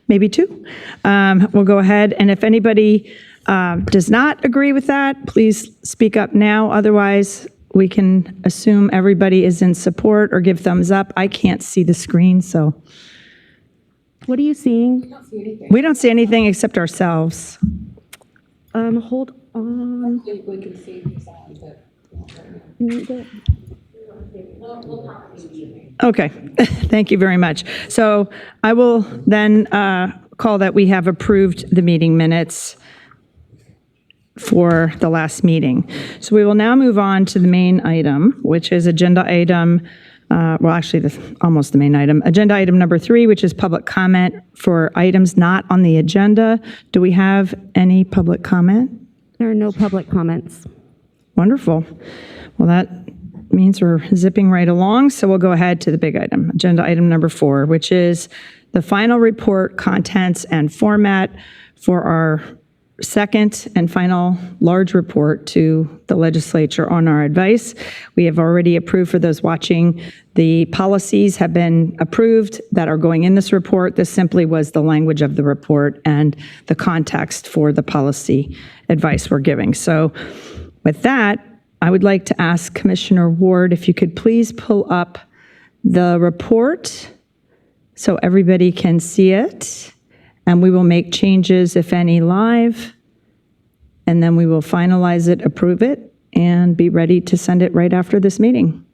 maybe 2. We'll go ahead, and if anybody does not agree with that, please speak up now. Otherwise, we can assume everybody is in support or give thumbs up. I can't see the screen, so. What are you seeing? We don't see anything except ourselves. Hold on. We can see the side, but. Okay, thank you very much. So I will then call that we have approved the meeting minutes for the last meeting. So we will now move on to the main item, which is agenda item, almost the main item, agenda item number 3, which is public comment for items not on the agenda. Do we have any public comment? There are no public comments. Wonderful. Well, that means we're zipping right along, so we'll go ahead to the big item, agenda item number 4, which is the final report, contents, and format for our second and final large report to the legislature on our advice. We have already approved, for those watching, the policies have been approved that are going in this report. This simply was the language of the report and the context for the policy advice we're giving. So with that, I would like to ask Commissioner Ward if you could please pull up the report so everybody can see it, and we will make changes, if any, live, and then we will finalize it, approve it, and be ready to send it right after this meeting.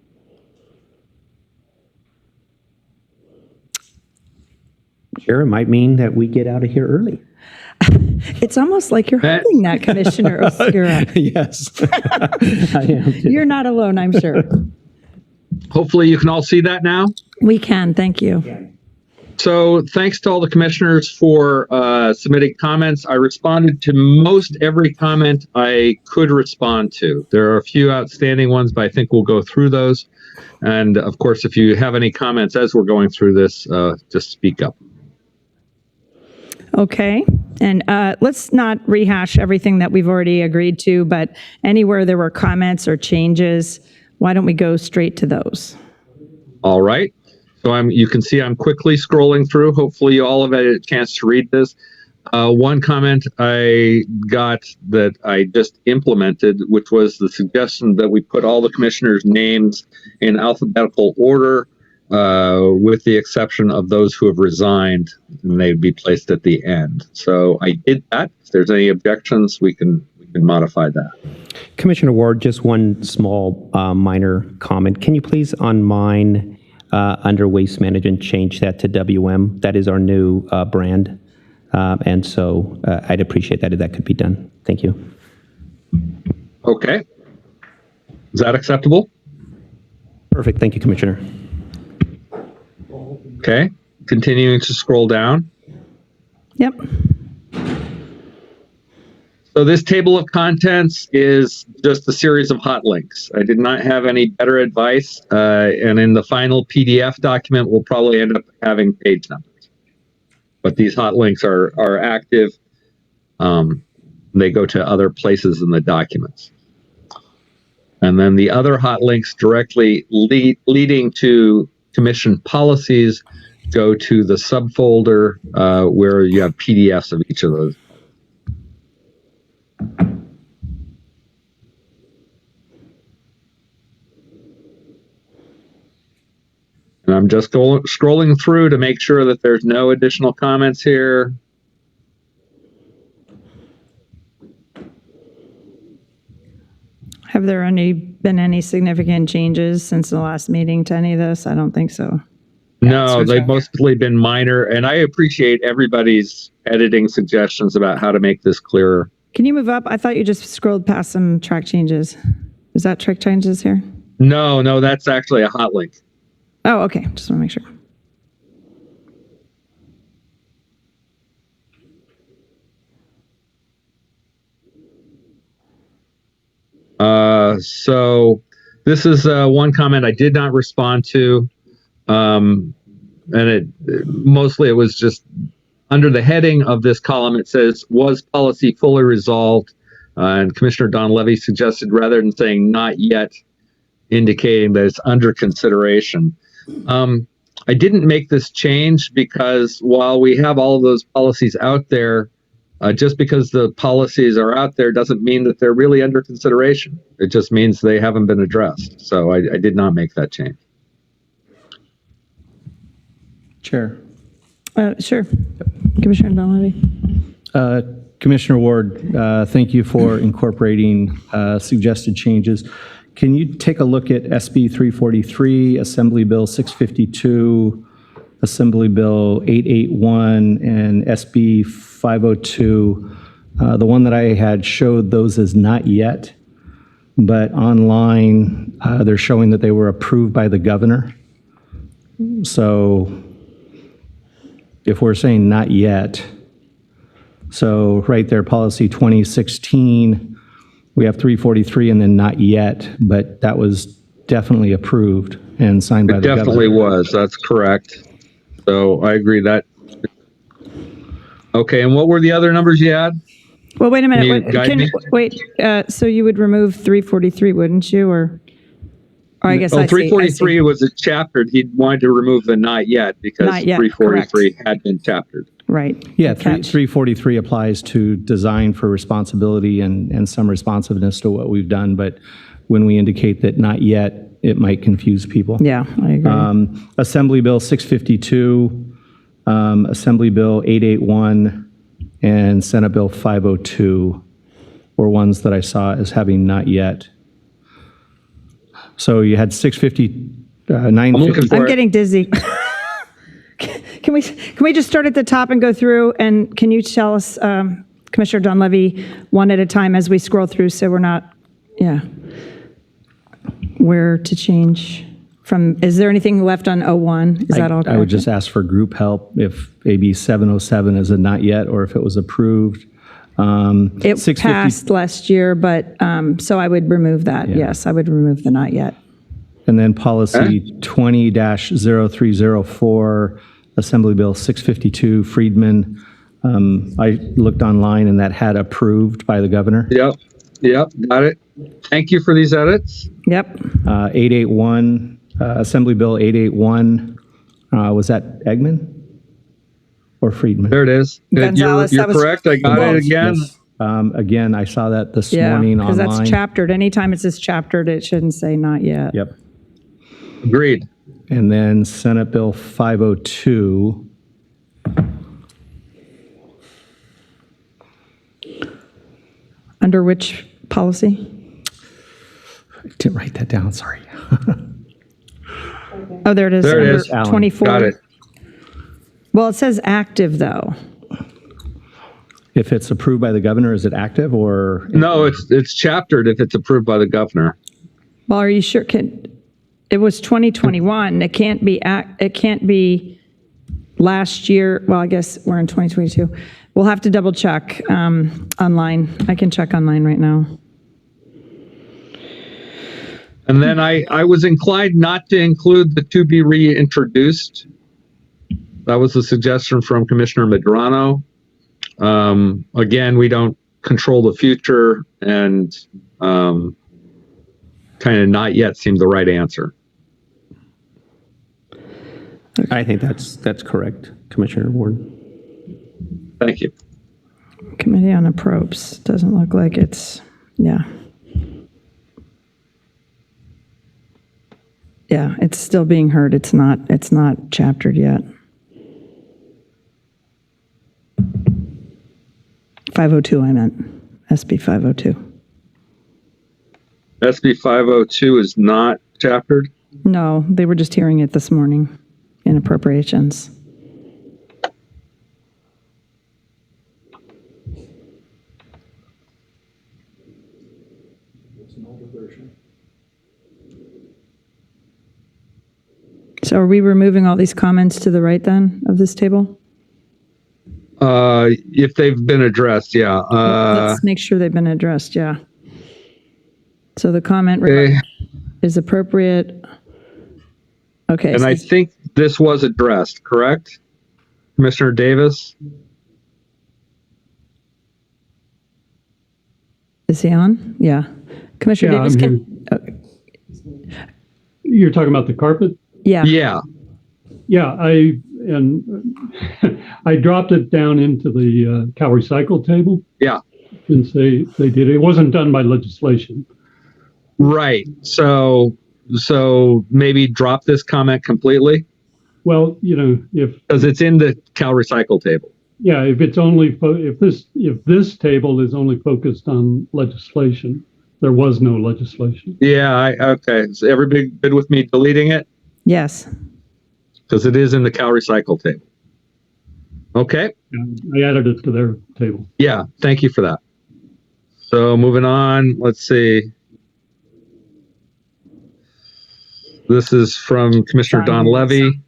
Chair, it might mean that we get out of here early. It's almost like you're hoping that, Commissioner Oscura. Yes, I am. You're not alone, I'm sure. Hopefully you can all see that now. We can, thank you. So thanks to all the commissioners for submitting comments. I responded to most every comment I could respond to. There are a few outstanding ones, but I think we'll go through those. And of course, if you have any comments as we're going through this, just speak up. Okay, and let's not rehash everything that we've already agreed to, but anywhere there were comments or changes, why don't we go straight to those? All right. So you can see I'm quickly scrolling through. Hopefully you all have had a chance to read this. One comment I got that I just implemented, which was the suggestion that we put all the commissioners' names in alphabetical order, with the exception of those who have resigned, and they'd be placed at the end. So I did that. If there's any objections, we can modify that. Commissioner Ward, just one small minor comment. Can you please on mine under Waste Management change that to WM? That is our new brand. And so I'd appreciate that if that could be done. Thank you. Okay. Is that acceptable? Perfect. Thank you, Commissioner. Okay. Continuing to scroll down. Yep. So this table of contents is just a series of hot links. I did not have any better advice. And in the final PDF document, we'll probably end up having page numbers. But these hot links are active. They go to other places in the documents. And then the other hot links directly leading to commission policies go to the subfolder where you have PDFs of each of those. And I'm just scrolling through to make sure that there's no additional comments here. Have there been any significant changes since the last meeting to any of this? I don't think so. No, they've mostly been minor, and I appreciate everybody's editing suggestions about how to make this clearer. Can you move up? I thought you just scrolled past some track changes. Is that track changes here? No, that's actually a hot link. Oh, okay. Just want to make sure. So this is one comment I did not respond to. And it was just under the heading of this column, it says, was policy fully resolved? And Commissioner Don Levy suggested rather than saying not yet, indicating that it's under consideration. I didn't make this change because while we have all of those policies out there, just because the policies are out there doesn't mean that they're really under consideration. It just means they haven't been addressed. So I did not make that change. Chair. Sure. Commissioner Dunleavy. Commissioner Ward, thank you for incorporating suggested changes. Can you take a look at SB 343, Assembly Bill 652, Assembly Bill 881, and SB 502? The one that I had showed those as not yet, but online they're showing that they were approved by the governor. So if we're saying not yet, so right there, policy 2016, we have 343 and then not yet, but that was definitely approved and signed by It the governor. definitely was. That's correct. So I agree that. Okay, and what were the other numbers you had? Well, wait a Can you minute. guide me? Wait, so you would remove 343, wouldn't you? Or I guess Oh, I see. 343 was a chaptered. He wanted to remove the not yet because Not yet, 343 had been chaptered. Right. Yeah, Good catch. 343 applies to design for responsibility and some responsiveness to what we've done, but when we indicate that not yet, it might confuse people. Yeah, I agree. Assembly Bill 652, Assembly Bill 881, and Senate Bill 502 were ones that I saw as having not yet. So you had 650, I'm 950. looking for I'm it. getting dizzy. Can we just start at the top and go through, and can you tell us, Commissioner Dunleavy, one at a time as we scroll through, so we're not, where to change from, is there anything left on 01? Is that all correct? I would just ask for group help if AB 707 is a not yet, or if it was approved. It 650 passed last year, but, so I would remove that, yes, I would remove the not yet. And then policy 20-0304, Assembly Bill 652, Friedman. I looked online and that had approved by the governor. Yep, got it. Thank you for these edits. Yep, 881, Assembly Bill 881, was that Eggman or Friedman? There it is. Gonzalez, You're that was- correct. I got it again. Yes. Again, I saw that this yeah, morning because online. that's chaptered. Anytime it says chaptered, it shouldn't say not yet. Yep. Agreed. And then Senate Bill 502. Under which policy? I didn't write that down, sorry. Oh, there it is. There it under is. Alan. 24. Got it. Well, it says active, though. If it's approved by the governor, is it active or? No, it's chaptered if it's approved by the governor. Well, are you sure? It was 2021. It can't be last year. Well, I guess we're in 2022. We'll have to double check online. I can check online right now. And then I was inclined not to include the to be reintroduced. That was a suggestion from Commissioner Medrano. Again, we don't control the future, and kind of not yet seemed the right answer. I think that's correct, Commissioner Ward. Thank you. Committee on Approps. Doesn't look like it's, yeah. Yeah, it's still being heard. It's not chaptered yet. 502, I meant. SB 502. SB 502 is not chaptered. No, they were just hearing it this morning in appropriations. So are we removing all these comments to the right then of this table? If they've been addressed, yeah. Let's make sure they've been addressed, yeah. So the comment Okay. is appropriate. Okay. And I so- think this was addressed, correct? Commissioner Davis? Is he on? Yeah. Commissioner Yeah, Davis, I'm can, You're talking about the carpet? yeah. Yeah. Yeah, I dropped it down into the Cal Recycle table Yeah. since they did it. It wasn't done by legislation. Right. So maybe drop this comment completely Well, if because it's in the Cal Recycle table. yeah, if it's only if this table is only focused on legislation, there was no legislation. Yeah. Okay. Is everybody good with me deleting it? Yes. Because it is in the Cal Recycle table. Okay. And I added it to their table. Yeah. Thank you for that. So moving on, let's see. This is from Commissioner John Don Davis. Levy.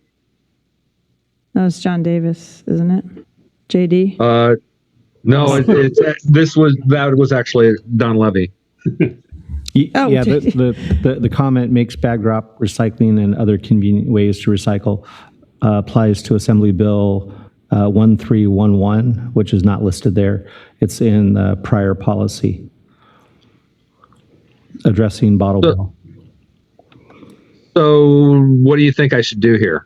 That was John Davis, isn't it? JD? No, that was actually Don Levy. Oh, Yeah, JD. the comment makes bag drop recycling and other convenient ways to recycle applies to Assembly Bill 1311, which is not listed there. It's in the prior policy addressing bottle bill. So what do you think I should do here?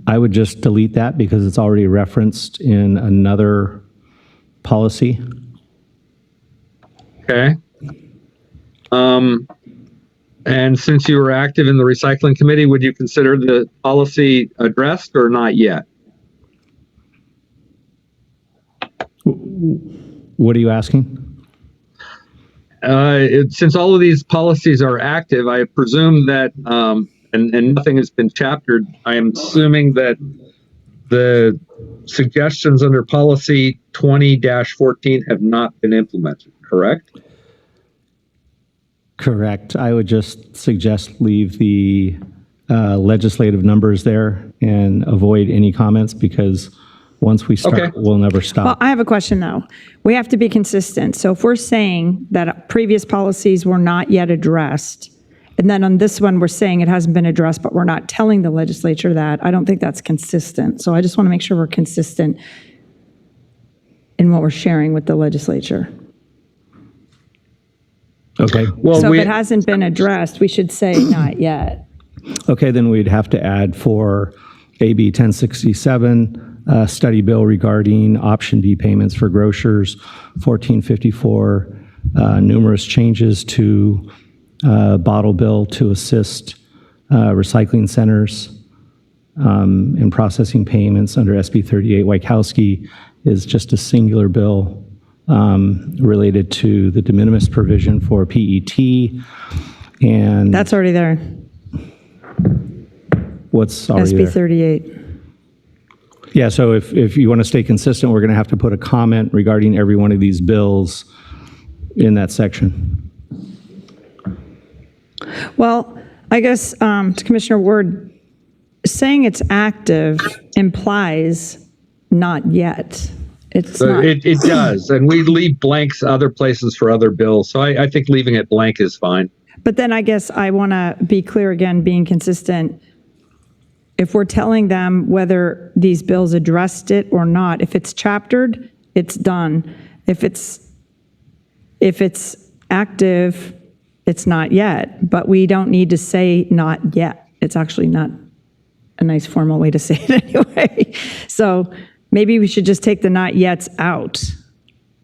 I would just delete that because it's already referenced in another policy. Okay. And since you were active in the recycling committee, would you consider the policy addressed or not yet? What are you asking? Since all of these policies are active, I presume that, and nothing has been chaptered, I am assuming that the suggestions under policy 20-14 have not been implemented, correct? Correct. I would just suggest leave the legislative numbers there and avoid any comments because once we start, Okay. we'll never stop. Well, I have a question, though. We have to be consistent. So if we're saying that previous policies were not yet addressed, and then on this one, we're saying it hasn't been addressed, but we're not telling the legislature that, I don't think that's consistent. So I just want to make sure we're consistent in what we're sharing with the legislature. Okay. Well, So if it hasn't been addressed, we should say not yet. Okay, then we'd have to add for AB 1067, study bill regarding option D payments for grocers, 1454, numerous changes to bottle bill to assist recycling centers in processing payments under SB 38. Wachowski is just a singular bill related to the de minimis provision for PET. And That's already there, what's already SB there? 38. Yeah, so if you want to stay consistent, we're going to have to put a comment regarding every one of these bills in that section. Well, I guess to Commissioner Ward, saying it's active implies not yet. It's not. it does, and we leave blanks other places for other bills. So I think leaving it blank is fine. But then I guess I want to be clear again, being consistent. If we're telling them whether these bills addressed it or not, if it's chaptered, it's done. If it's active, it's not yet. But we don't need to say not yet. It's actually not a nice formal way to say it anyway. So maybe we should just take the not yets out.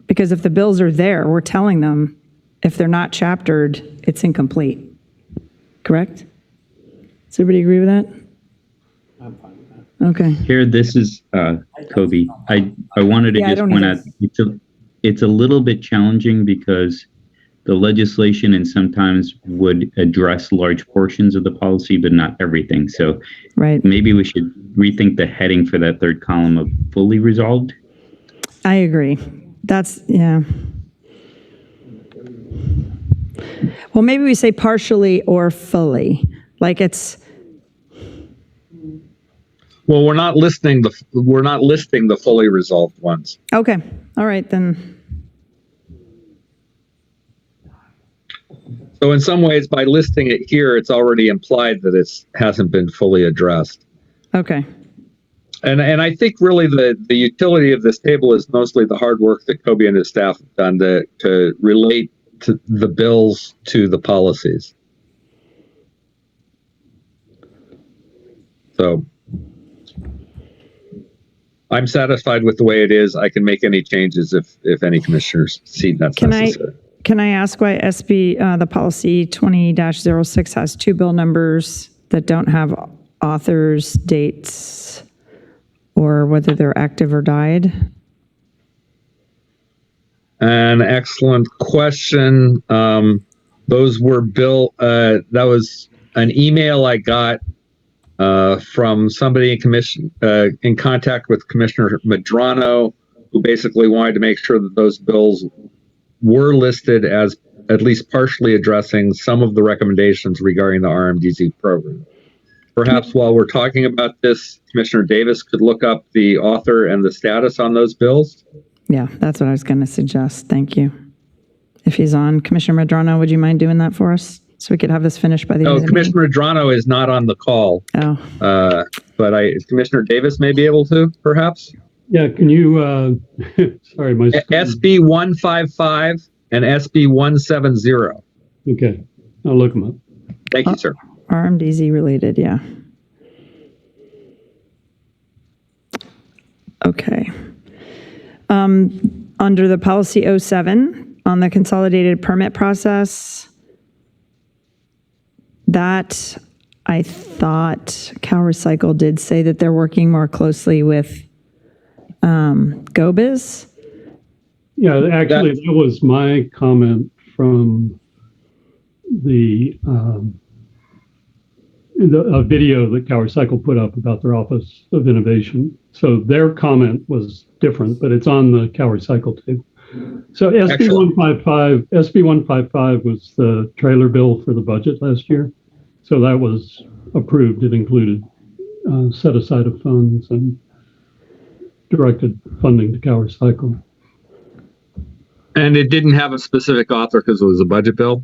Because if the bills are there, we're telling them if they're not chaptered, it's incomplete. Correct? Does everybody agree with that? I'm fine with that. Okay. Here, this is Kobe. I wanted to Yeah, I just don't point either. out, it's a little bit challenging because the legislation and sometimes would address large portions of the policy, but not everything. So Right. maybe we should rethink the heading for that third column of fully resolved. I agree. That's, yeah. Well, maybe we say partially or fully, like it's, Well, we're not listing the fully resolved ones. okay, all right, then, So in some ways, by listing it here, it's already implied that it hasn't been fully addressed. okay. And I think really the utility of this table is mostly the hard work that Kobe and his staff have done to relate to the bills to the policies. So I'm satisfied with the way it is. I can make any changes if any commissioners see that's Can necessary. I ask why the policy 20-06 has two bill numbers that don't have authors, dates, or whether they're active or died? An excellent question. Those were that was an email I got from somebody in contact with Commissioner Medrano, who basically wanted to make sure that those bills were listed as at least partially addressing some of the recommendations regarding the RMDZ program. Perhaps while we're talking about this, Commissioner Davis could look up the author and the status on those bills. Yeah, that's what I was going to suggest. Thank you. If he's on, Commissioner Medrano, would you mind doing that for us so we could have this finished by the end of the meeting? Commissioner Medrano is not on the call. Oh, But Commissioner Davis may be able to, perhaps. Yeah, can you, sorry, my screen. SB 155 and SB 170. Okay, I'll look them up. Thank you, sir. RMDZ related, yeah. Okay. Under the policy 07, on the consolidated permit process, that I thought Cal Recycle did say that they're working more closely with GoBiz. Yeah, actually, that was my comment from a video that Cal Recycle put up about their Office of Innovation. So their comment was different, but it's on the Cal Recycle table. So SB 155 was the trailer bill for the budget last year. So that was approved. It included set aside of funds and directed funding to Cal Recycle. And it didn't have a specific author because it was a budget bill?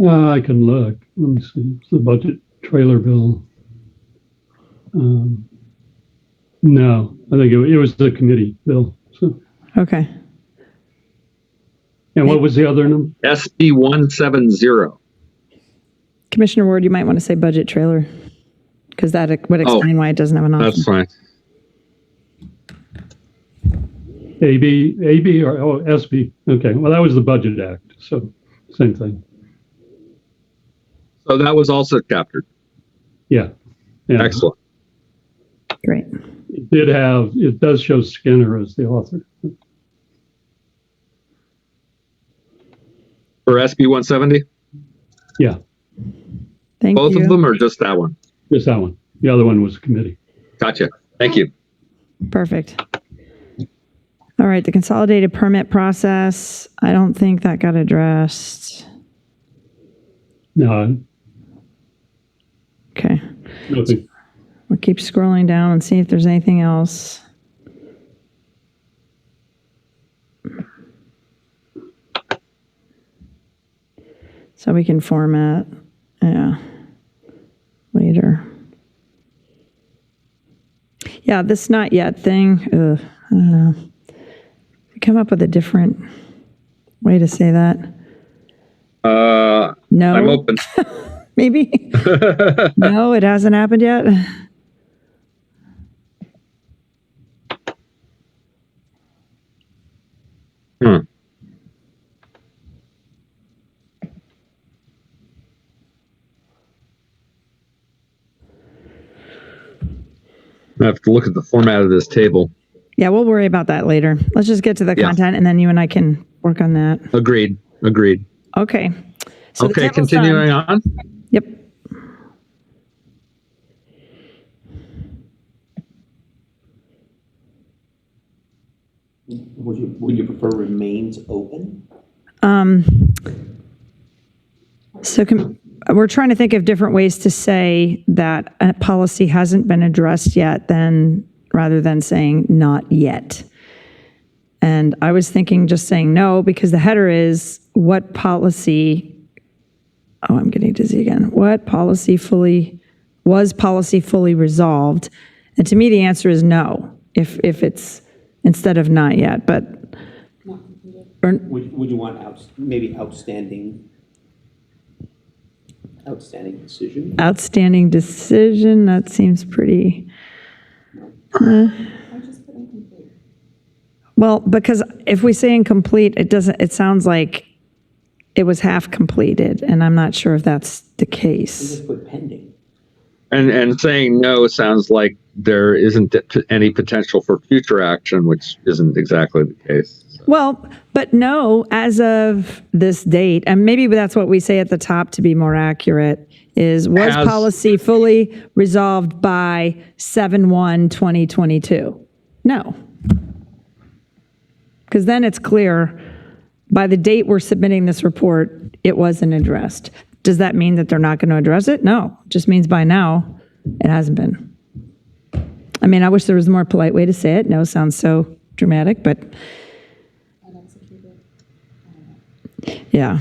I can look. Let me see. It's the budget trailer bill. No, I think it was the committee bill. So, Okay. and what was the other number? SB 170. Commissioner Ward, you might want to say budget trailer, because that would explain why it doesn't have an option. That's fine. AB or SB? Okay, well, that was the Budget Act, so same thing. So that was also captured. Yeah. Excellent. Great. It does show Skinner as the author. For SB 170? Yeah, Thank Both you. of them or just that one? just that one. The other one was committee. Gotcha. Thank you. Perfect. All right, the consolidated permit process, I don't think that got addressed. No, Okay, nothing. we'll keep scrolling down and see if there's anything else. So we can format, yeah, later. Yeah, this not yet thing, I don't know. Come up with a different way to say that. No. I'm open. Maybe? No, it hasn't happened yet? I have to look at the format of this table. Yeah, we'll worry about that later. Let's just get to the Yeah. content, and then you and I can work on that. Agreed. Okay. So the Okay, table's done. continuing on. Yep. Would you prefer remains open? So we're trying to think of different ways to say that a policy hasn't been addressed yet, rather than saying not yet. And I was thinking just saying no, because the header is what policy, oh, I'm getting dizzy again. What policy was policy fully resolved? And to me, the answer is no, if it's instead of not yet, but. Would you want maybe outstanding? Outstanding decision. Outstanding decision, that seems pretty. Well, because if we say incomplete, it sounds like it was half completed, and I'm not sure if that's the case. Just put pending. And saying no sounds like there isn't any potential for future action, which isn't exactly the case. Well, but no, as of this date, and maybe that's what we say at the top to be more accurate, is was Has- policy fully resolved by 7/1/2022? No. Because then it's clear, by the date we're submitting this report, it wasn't addressed. Does that mean that they're not going to address it? No, it just means by now, it hasn't been. I mean, I wish there was a more polite way to say it. No sounds so dramatic, but yeah.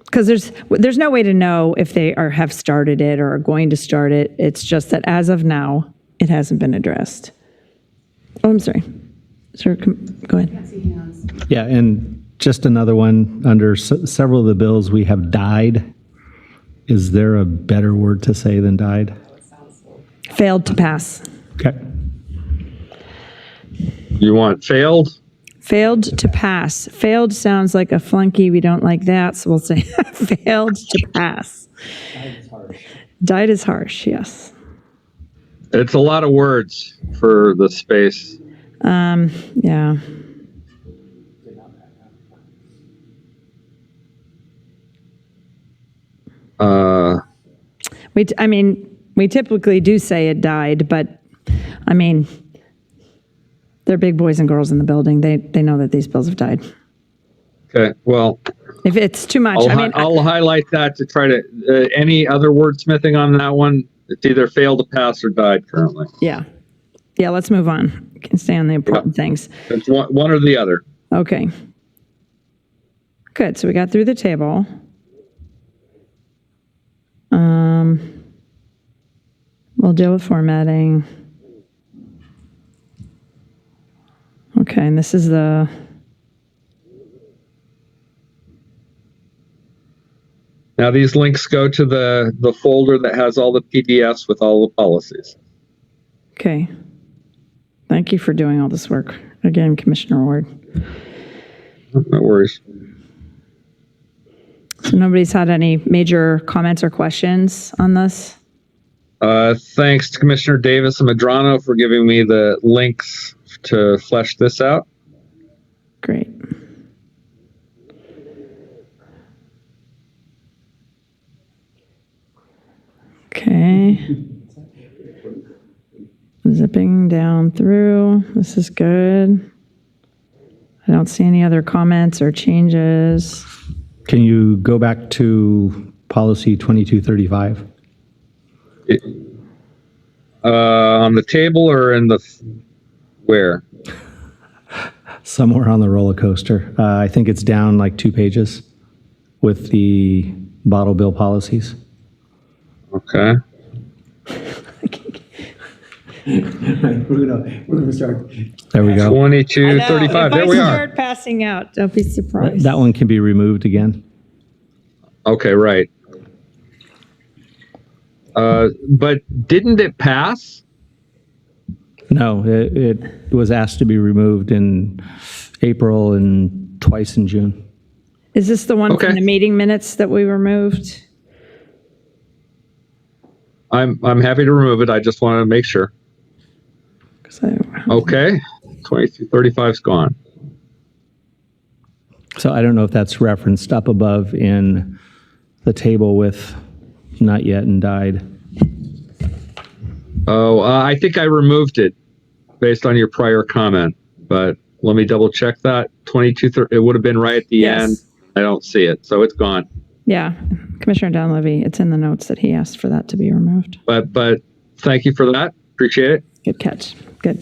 Because there's no way to know if they have started it or are going to start it. It's just that as of now, it hasn't been addressed. Oh, I'm sorry. Sir, go ahead. Yeah, and just another one, under several of the bills, we have died. Is there a better word to say than died? Failed to pass. Okay. You want failed? Failed to pass. Failed sounds like a flunky. We don't like that, so we'll say failed to pass. Died is harsh, yes. It's a lot of words for the space. Yeah. We typically do say it died, but I mean, they're big boys and girls in the building. They know that these bills have died. Okay, well, If it's too much, I'll highlight that to try to, any other wordsmithing on that one? It's either failed to pass or died currently. yeah. Yeah, let's move on. We can stay on the important things. It's one or the other. Okay. Good, so we got through the table. We'll deal with formatting. Okay, and this is the, Now these links go to the folder that has all the PDFs with all the policies. okay. Thank you for doing all this work. Again, Commissioner Ward. No worries. So nobody's had any major comments or questions on this? Thanks to Commissioner Davis and Medrano for giving me the links to flesh this out. Great. Okay. Zipping down through. This is good. I don't see any other comments or changes. Can you go back to policy 2235? On the table or in the where? Somewhere on the roller coaster. I think it's down like 2 pages with the bottle bill policies. Okay. We're gonna start. There we go. 2235. There we If I are. start passing out, don't be surprised. That one can be removed again. Okay, right. But didn't it pass? No, it was asked to be removed in April and twice in June. Is this the one Okay. from the meeting minutes that we removed? I'm happy to remove it. I just want to make sure. 'Cause Okay. 2235's gone. So I don't know if that's referenced up above in the table with not yet and died. Oh, I think I removed it based on your prior comment, but let me double check that. 2230, it would have been right at the Yes. end. I don't see it, so it's gone. Yeah, Commissioner Donlevy, it's in the notes that he asked for that to be removed. But thank you for that. Appreciate it. Good catch. Good.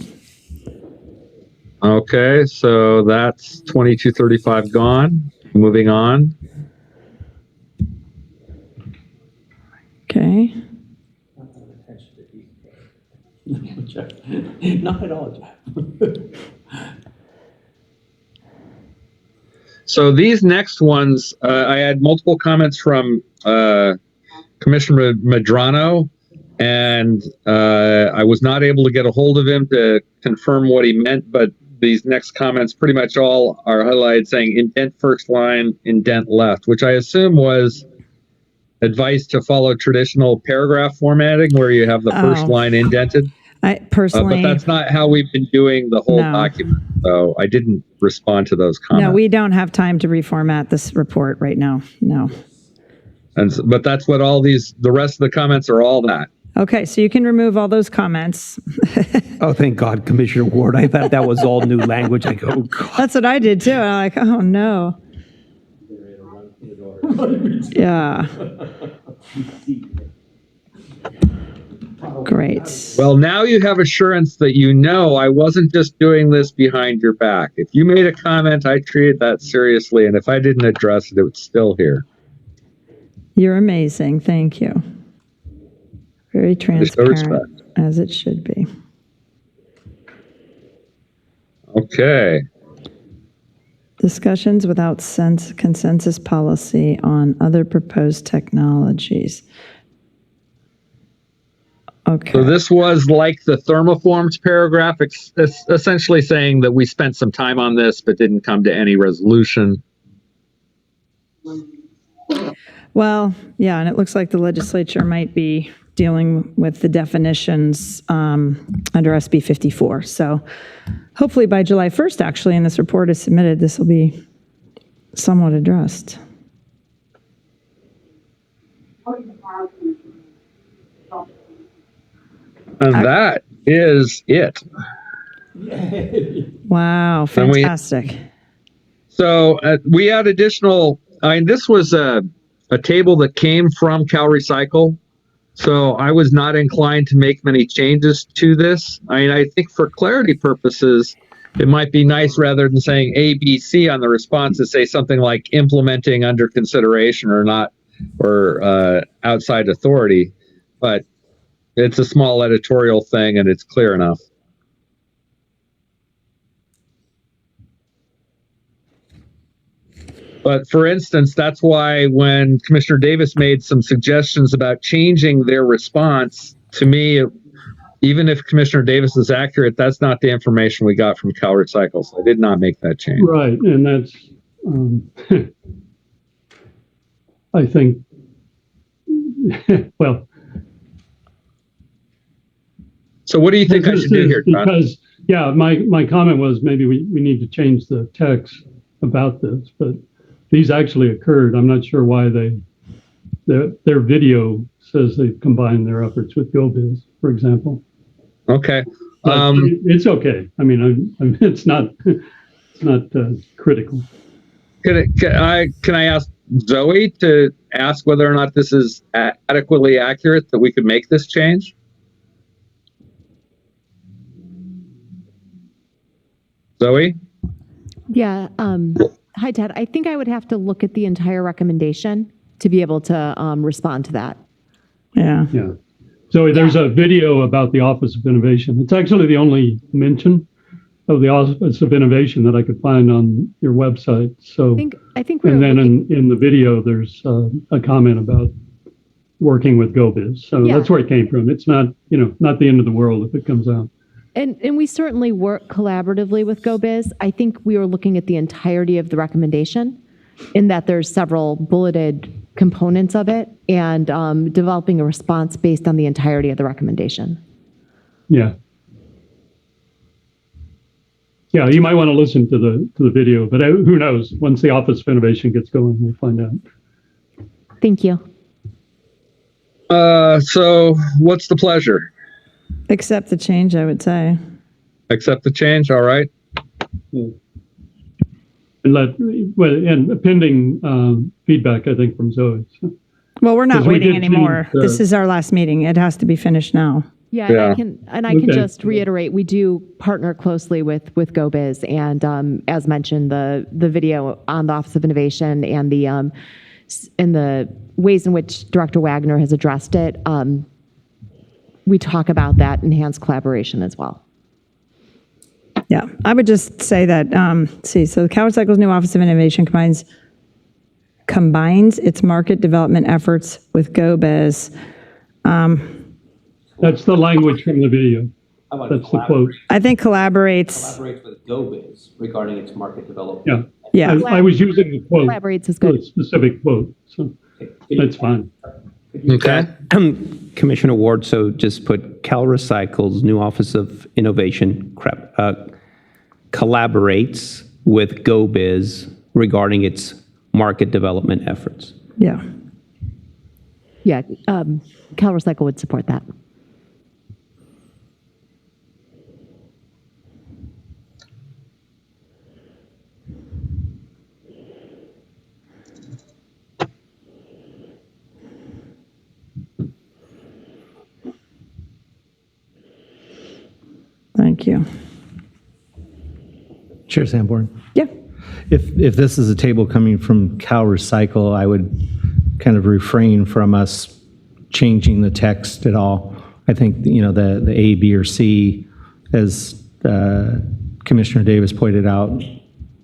Okay, so that's 2235 gone. Moving on. Okay. Not at all, Jeff. So these next ones, I had multiple comments from Commissioner Medrano, and I was not able to get a hold of him to confirm what he meant, but these next comments pretty much all are highlighted saying indent first line, indent left, which I assume was advice to follow traditional paragraph formatting where you have the first Oh. line indented. I personally, But that's not how we've been doing the whole No. document. So I didn't respond to those comments. no, we don't have time to reformat this report right now. No. But that's what all the rest of the comments are all that. Okay, so you can remove all those comments. Oh, thank God, Commissioner Ward. I thought that was all new language. I go, oh, God. That's what I did too. I'm like, oh no. Yeah. Great. Well, now you have assurance that I wasn't just doing this behind your back. If you made a comment, I treated that seriously. And if I didn't address it, it was still here. You're amazing. Thank you. Very transparent, as it should be. Okay. Discussions without consensus policy on other proposed technologies. Okay. So this was like the thermoforms paragraph, essentially saying that we spent some time on this, but didn't come to any resolution. Well, yeah, and it looks like the legislature might be dealing with the definitions under SB 54. So hopefully by July 1st, actually, and this report is submitted, this will be somewhat addressed. And that is it. Wow, fantastic. So we had additional, this was a table that came from CalRecycle. So I was not inclined to make many changes to this. I think for clarity purposes, it might be nice rather than saying A, B, C on the response to say something like implementing under consideration or not, or outside authority. But it's a small editorial thing and it's clear enough. But for instance, that's why when Commissioner Davis made some suggestions about changing their response, to me, even if Commissioner Davis is accurate, that's not the information we got from CalRecycle. So I did not make that change. Right, and that's, I think, well. So what do you think I should do here, John? Because, yeah, my comment was maybe we need to change the text about this, but these actually occurred. I'm not sure why their video says they've combined their efforts with GoBiz, for example. Okay. It's okay. I mean, it's not critical. Can I ask Zoe to ask whether or not this is adequately accurate that we could make this change? Zoe? Yeah. Hi, Ted. I think I would have to look at the entire recommendation to be able to respond to that. Yeah. Yeah. So there's a video about the Office of Innovation. It's actually the only mention of the Office of Innovation that I could find on your website. So I think we're and then in the video, there's a comment about working with GoBiz. So Yeah. that's where it came from. It's not, not the end of the world if it comes out. And we certainly work collaboratively with GoBiz. I think we were looking at the entirety of the recommendation in that there's several bulleted components of it and developing a response based on the entirety of the recommendation. Yeah. Yeah, you might want to listen to the video, but who knows? Once the Office of Innovation gets going, we'll find out. Thank you. So what's the pleasure? Accept the change, I would say. Accept the change, all right. And pending feedback, I think, from Zoe. So. Well, we're not 'Cause we waiting did anymore. change, This is our last meeting. It has to be finished now. Yeah, Yeah. and I can Okay. just reiterate, we do partner closely with GoBiz, and as mentioned, the video on the Office of Innovation and the ways in which Director Wagner has addressed it, we talk about that enhanced collaboration as well. Yeah, I would just say that, so the CalRecycle's new Office of Innovation combines combines its market development efforts with GoBiz. That's the language from the video. I want That's the quote. I think collaborates, collaborates with GoBiz regarding its market development. Yeah. yeah. I was using the quote, Collaborates is good. the specific quote, so that's fine. Okay. Commissioner Ward, so just put CalRecycle's new Office of Innovation collaborates with GoBiz regarding its market development efforts. Yeah. Yeah, CalRecycle would support that. Thank you. Chair Sanborn, Yeah. if this is a table coming from CalRecycle, I would kind of refrain from us changing the text at all. I think, the A, B, or C, as Commissioner Davis pointed out,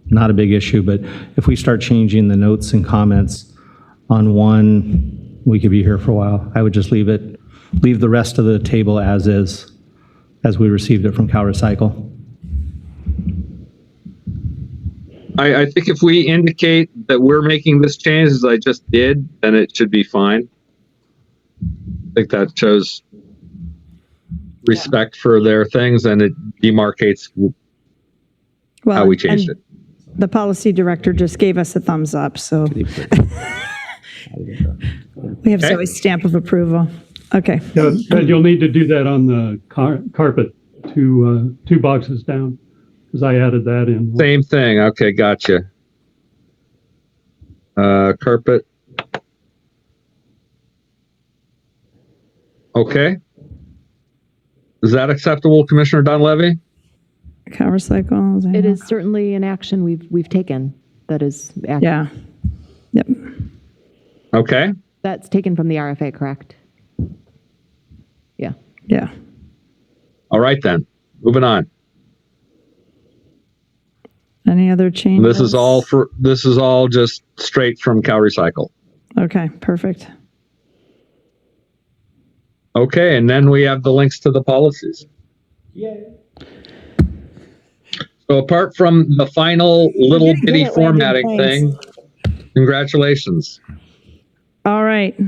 not a big issue, but if we start changing the notes and comments on one, we could be here for a while. I would just leave the rest of the table as is, as we received it from CalRecycle. I think if we indicate that we're making this change as I just did, then it should be fine. I think that shows respect for their things, and it demarcates Well, how we changed and it. The policy director just gave us a thumbs up, so we have Okay. Zoe's stamp of approval. Okay. Yeah, Ted, you'll need to do that on the carpet, two boxes down, because I added that in. Same thing. Okay, gotcha. Carpet. Okay. Is that acceptable, Commissioner Dunleavy? CalRecycle. It is certainly an action we've taken that is, Yeah. Yep. Okay. that's taken from the RFA, correct? Yeah. Yeah. All right then. Moving on. Any other changes? This is all just straight from CalRecycle. Okay, perfect. Okay, and then we have the links to the policies. Yay. So apart from the final little getting good bitty at landing formatting planes. thing, congratulations. All right.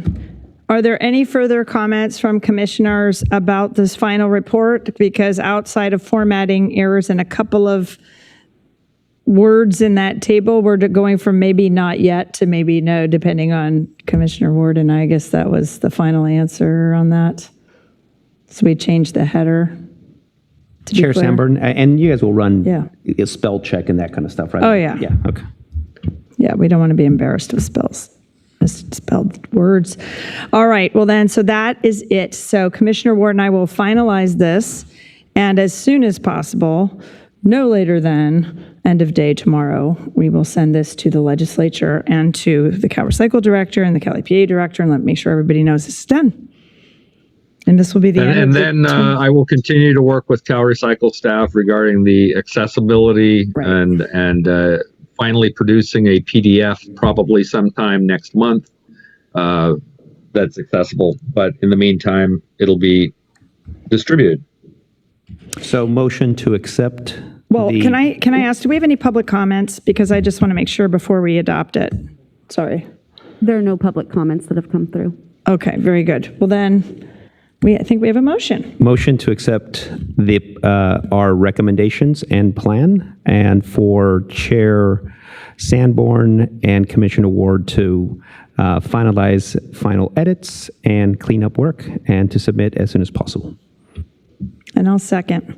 Are there any further comments from commissioners about this final report? Because outside of formatting errors and a couple of words in that table, we're going from maybe not yet to maybe no, depending on Commissioner Ward, and I guess that was the final answer on that. So we changed the header. to be Chair clear. Sanborn, and you guys will run Yeah. a spell check and that kind of stuff, right? Oh, yeah. Yeah, okay. Yeah, we don't want to be embarrassed with misspelled words. All right, well then, so that is it. So Commissioner Ward and I will finalize this, and as soon as possible, no later than end of day tomorrow, we will send this to the legislature and to the CalRecycle director and the Cal EPA director, and make sure everybody knows this is done. And this will be the end And of the then I will continue to work with CalRecycle staff regarding the accessibility Right. and finally producing a PDF probably sometime next month that's accessible. But in the meantime, it'll be distributed. So motion to accept. Well, the- can I ask, do we have any public comments? Because I just want to make sure before we adopt it. Sorry. There are no public comments that have come through. Okay, very good. Well then, I think we have a motion. Motion to accept our recommendations and plan, and for Chair Sanborn and Commissioner Ward to finalize final edits and clean up work, and to submit as soon as possible. And I'll second.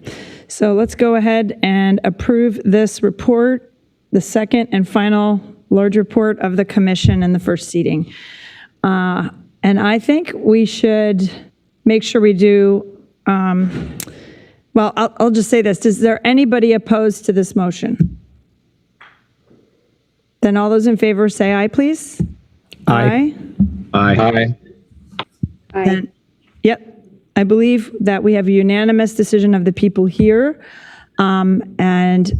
So let's go ahead and approve this report, the second and final large report of the commission in the first seating. And I think we should make sure we do, well, I'll just say this. Is there anybody opposed to this motion? Then all those in favor say aye, please. Aye. Aye. Then- Yep. I believe that we have a unanimous decision of the people here. And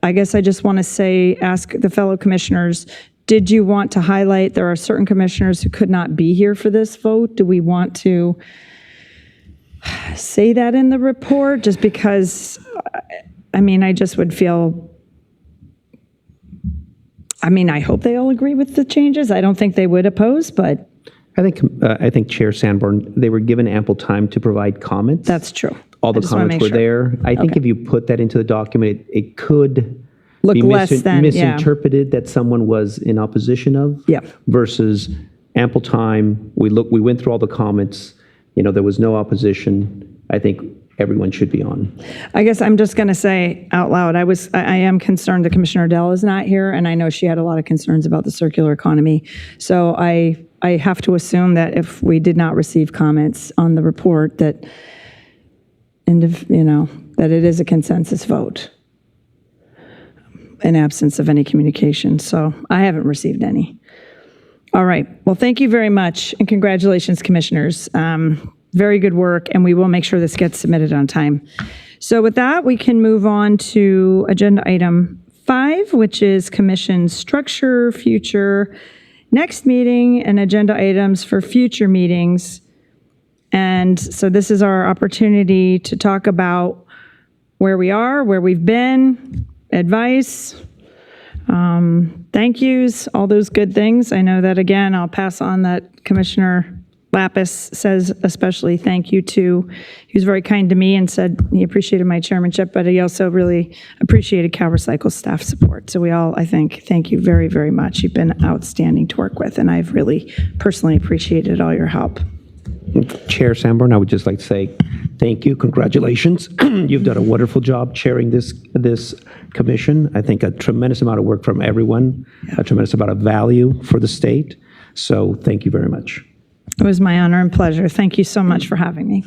I guess I just want to say, ask the fellow commissioners, did you want to highlight, there are certain commissioners who could not be here for this vote? Do we want to say that in the report? Just because, I mean, I just would feel, I mean, I hope they all agree with the changes. I don't think they would oppose, but I think Chair Sanborn, they were given ample time to provide comments. that's true. All the I just wanna comments make were sure. there. I think if you put that into the document, it could Look be less than, yeah. misinterpreted that someone was in opposition of. Yeah. Versus ample time. We went through all the comments. There was no opposition. I think everyone should be on. I guess I'm just going to say out loud, I am concerned that Commissioner Dell is not here, and I know she had a lot of concerns about the circular economy. So I have to assume that if we did not receive comments on the report, that, that it is a consensus vote in absence of any communication. So I haven't received any. All right. Well, thank you very much, and congratulations, commissioners. Very good work, and we will make sure this gets submitted on time. So with that, we can move on to agenda item 5, which is commission structure, future, next meeting, and agenda items for future meetings. And so this is our opportunity to talk about where we are, where we've been, advice, thank yous, all those good things. I know that, again, I'll pass on that Commissioner Lapis says especially thank you to, he was very kind to me and said he appreciated my chairmanship, but he also really appreciated CalRecycle staff support. So we all, I think, thank you very, very much. You've been outstanding to work with, and I've really personally appreciated all your help. Chair Sanborn, I would just like to say thank you, congratulations. You've done a wonderful job chairing this commission. I think a tremendous amount of work from everyone, a tremendous amount of value for the state. So thank you very much. It was my honor and pleasure. Thank you so much for having me.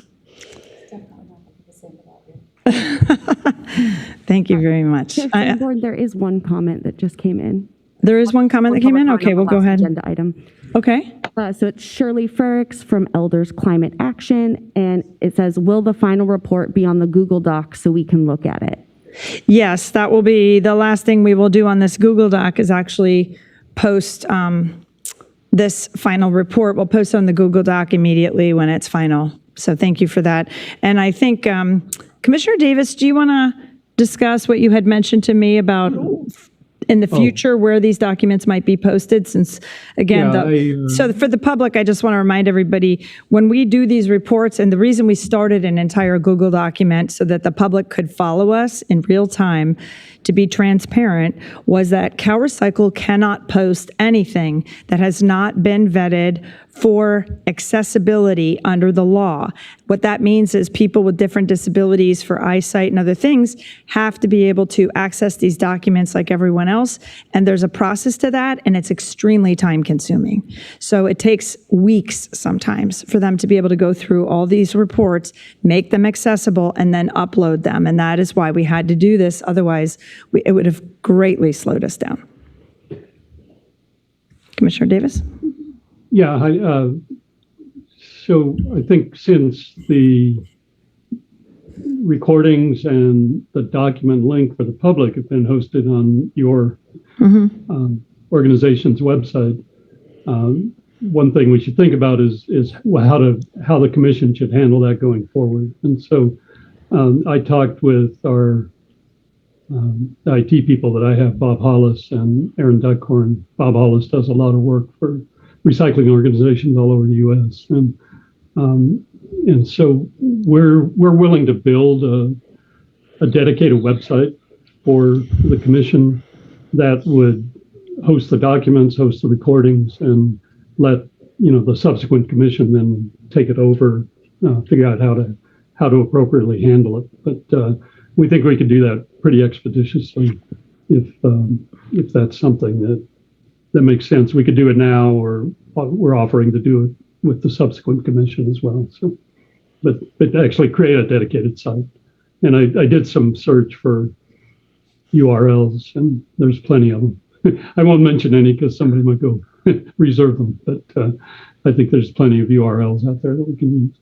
Thank you very much. Board, there is one comment that just came in. There is one comment that came in? Okay, we'll go ahead. Agenda item. Okay. So it's Shirley Ferricks from Elders Climate Action, and it says, will the final report be on the Google Doc so we can look at it? Yes, that will be the last thing we will do on this Google Doc is actually post this final report. We'll post on the Google Doc immediately when it's final. So thank you for that. And I think, Commissioner Davis, do you want to discuss what you had mentioned to me about in the future where these documents might be posted? Since, again, so for the public, I just want to remind everybody, when we do these reports, and the reason we started an entire Google document so that the public could follow us in real time to be transparent, was that CalRecycle cannot post anything that has not been vetted for accessibility under the law. What that means is people with different disabilities for eyesight and other things have to be able to access these documents like everyone else, and there's a process to that, and it's extremely time consuming. So it takes weeks sometimes for them to be able to go through all these reports, make them accessible, and then upload them, and that is why we had to do this. Otherwise, it would have greatly slowed us down. Commissioner Davis? Yeah, so I think since the recordings and the document link for the public have been hosted on your organization's website, one thing we should think about is how the commission should handle that going forward. And so I talked with our IT people that I have, Bob Hollis and Aaron Duckhorn. Bob Hollis does a lot of work for recycling organizations all over the U.S. And so we're willing to build a dedicated website for the commission that would host the documents, host the recordings, and let the subsequent commission then take it over, figure out how to appropriately handle it. But we think we could do that pretty expeditiously if that's something that makes sense. We could do it now, or we're offering to do it with the subsequent commission as well. So, but actually create a dedicated site. And I did some search for URLs, and there's plenty of them. I won't mention any because somebody might go reserve them, but I think there's plenty of URLs out there that we can use.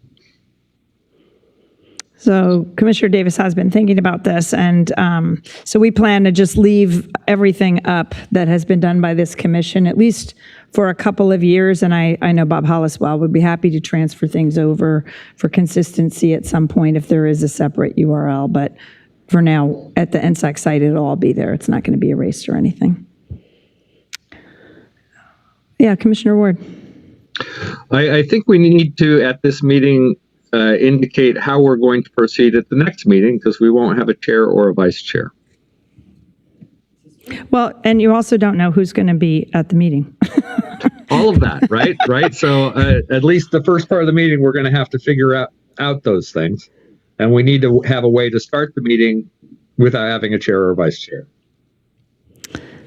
So Commissioner Davis has been thinking about this, and so we plan to just leave everything up that has been done by this commission, at least for a couple of years, and I know Bob Holliswell would be happy to transfer things over for consistency at some point if there is a separate URL, but for now, at the NSAC site, it'll all be there. It's not going to be erased or anything. Yeah, Commissioner Ward. I think we need to, at this meeting, indicate how we're going to proceed at the next meeting, because we won't have a chair or a vice chair. Well, and you also don't know who's going to be at the meeting. All of that, right? Right. So at least the first part of the meeting, we're going to have to figure out those things. And we need to have a way to start the meeting without having a chair or a vice chair.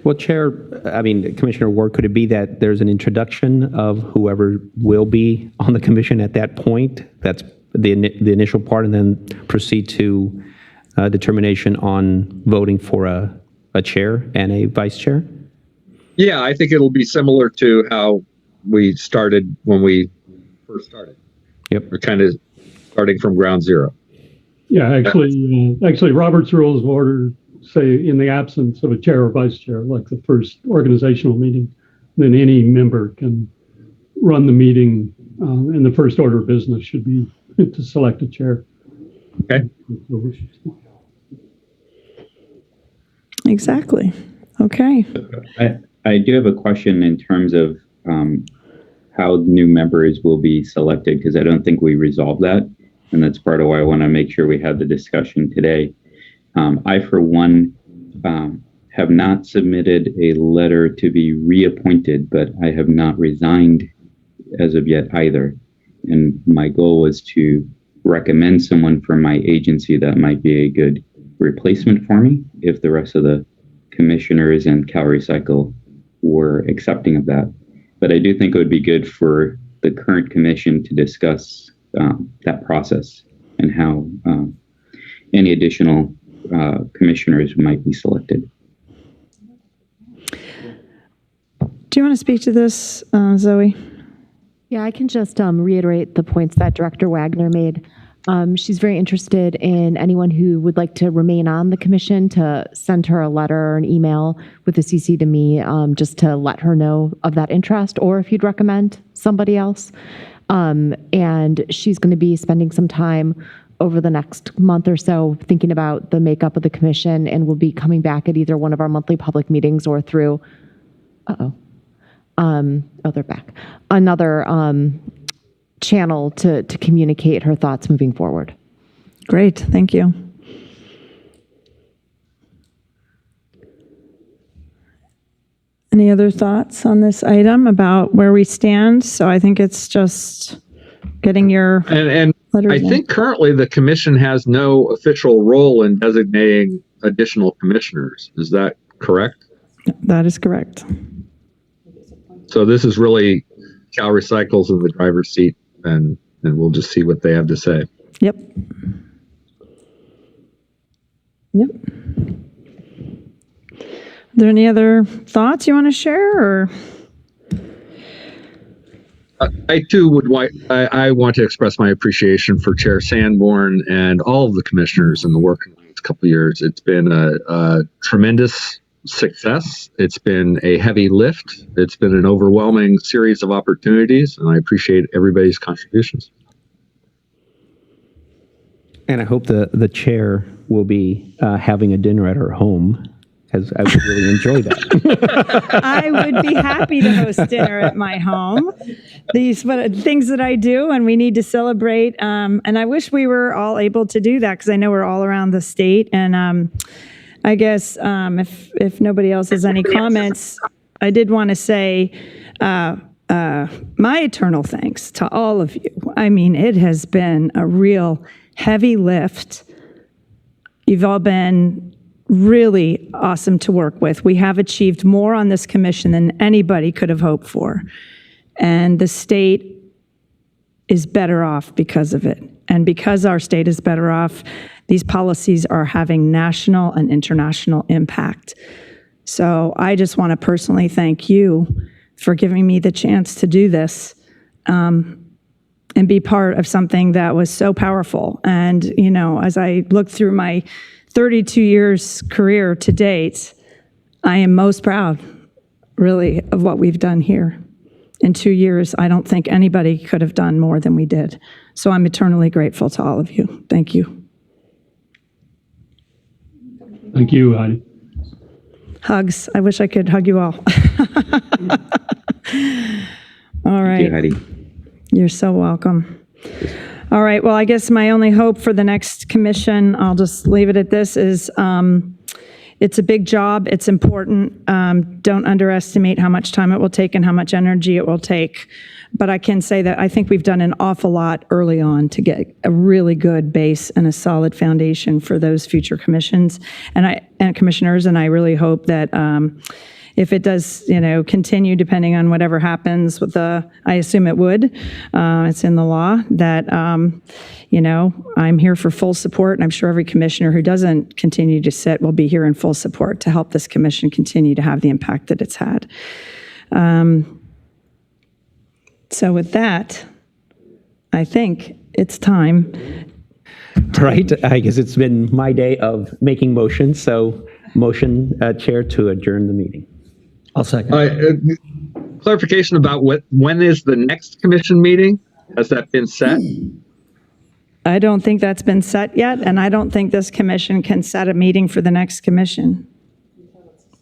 Well, Chair, Commissioner Ward, could it be that there's an introduction of whoever will be on the commission at that point? That's the initial part, and then proceed to determination on voting for a chair and a vice chair? Yeah, I think it'll be similar to how we started when we first started. Yep. We're kind of starting from ground zero. Yeah, actually, Robert's Rules of Order say in the absence of a chair or vice chair, like the first organizational meeting, then any member can run the meeting, and the first order of business should be to select a chair. Okay. Exactly. Okay. I do have a question in terms of how new members will be selected, because I don't think we resolved that. And that's part of why I want to make sure we have the discussion today. I, for one, have not submitted a letter to be reappointed, but I have not resigned as of yet either. And my goal was to recommend someone from my agency that might be a good replacement for me if the rest of the commissioners and Calorie Cycle were accepting of that. But I do think it would be good for the current commission to discuss that process and how any additional commissioners might be selected. Do you want to speak to this, Zoe? Yeah, I can just reiterate the points that Director Wagner made. She's very interested in anyone who would like to remain on the commission to send her a letter or an email with a CC to me, just to let her know of that interest, or if you'd recommend somebody else. And she's going to be spending some time over the next month or so thinking about the makeup of the commission, and will be coming back at either one of our monthly public meetings or through, they're back, another channel to communicate her thoughts moving forward. Great, thank you. Any other thoughts on this item about where we stand? So I think it's just getting your And letters I in. think currently the commission has no official role in designating additional commissioners. Is that correct? That is correct. So this is really Cal Recycles in the driver's seat, and we'll just see what they have to say. Yep. Yep. Are there any other thoughts you want to share, or? I too would I want to express my appreciation for Chair Sanborn and all of the commissioners in the work in the last couple of years. It's been a tremendous success. It's been a heavy lift. It's been an overwhelming series of opportunities, and I appreciate everybody's contributions. And I hope the chair will be having a dinner at her home, as I would really enjoy that. I would be happy to host dinner at my home. These things that I do, and we need to celebrate. And I wish we were all able to do that, because I know we're all around the state. And I guess if nobody else has any comments, I did want to say my eternal thanks to all of you. I mean, it has been a real heavy lift. You've all been really awesome to work with. We have achieved more on this commission than anybody could have hoped for. And the state is better off because of it. And because our state is better off, these policies are having national and international impact. So I just want to personally thank you for giving me the chance to do this. and be part of something that was so powerful. And, you know, as I look through my 32 years career to date, I am most proud, really, of what we've done here. In 2 years, I don't think anybody could have done more than we did. So I'm eternally grateful to all of you. Thank you. Thank you, Heidi. Hugs. I wish I could hug you all. All right. Thank you, Heidi. You're so welcome. All right. Well, I guess my only hope for the next commission, I'll just leave it at this, is it's a big job. It's important. Don't underestimate how much time it will take and how much energy it will take. But I can say that I think we've done an awful lot early on to get a really good base and a solid foundation for those future commissions and commissioners. And I really hope that if it does, you know, continue depending on whatever happens with I assume it would, it's in the law, that, you know, I'm here for full support, and I'm sure every commissioner who doesn't continue to sit will be here in full support to help this commission continue to have the impact that it's had. So with that, I think it's time. Right, I guess it's been my day of making motions, so motion, Chair, to adjourn the meeting. I'll second. Clarification about when is the next commission meeting? Has that been set? I don't think that's been set yet, and I don't think this commission can set a meeting for the next commission.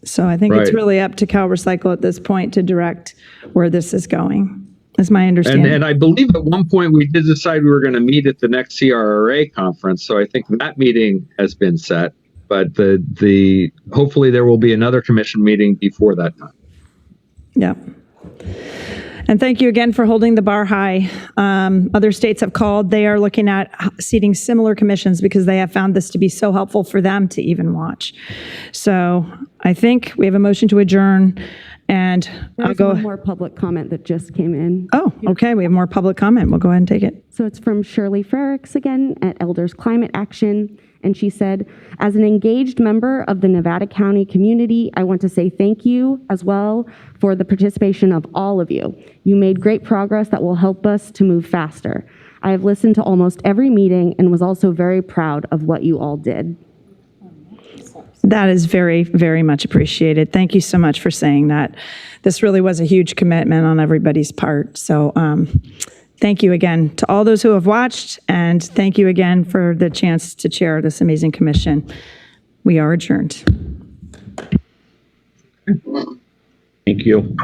So I think it's Right. really up to Cal Recycle at this point to direct where this is going, is my understanding. And I believe at one point we did decide we were going to meet at the next CRRA conference. So I think that meeting has been set, but the hopefully there will be another commission meeting before that time. Yeah. And thank you again for holding the bar high. Other states have called. They are looking at seating similar commissions because they have found this to be so helpful for them to even watch. So I think we have a motion to adjourn, and I'll There's go. one more public comment that just came in. Oh, okay. We have more public comment. We'll go ahead and take it. So it's from Shirley Frericks again at Elders Climate Action. And she said, as an engaged member of the Nevada County community, I want to say thank you as well for the participation of all of you. You made great progress that will help us to move faster. I have listened to almost every meeting and was also very proud of what you all did. That is very, very much appreciated. Thank you so much for saying that. This really was a huge commitment on everybody's part. So thank you again to all those who have watched, and thank you again for the chance to chair this amazing commission. We are adjourned. Thank you.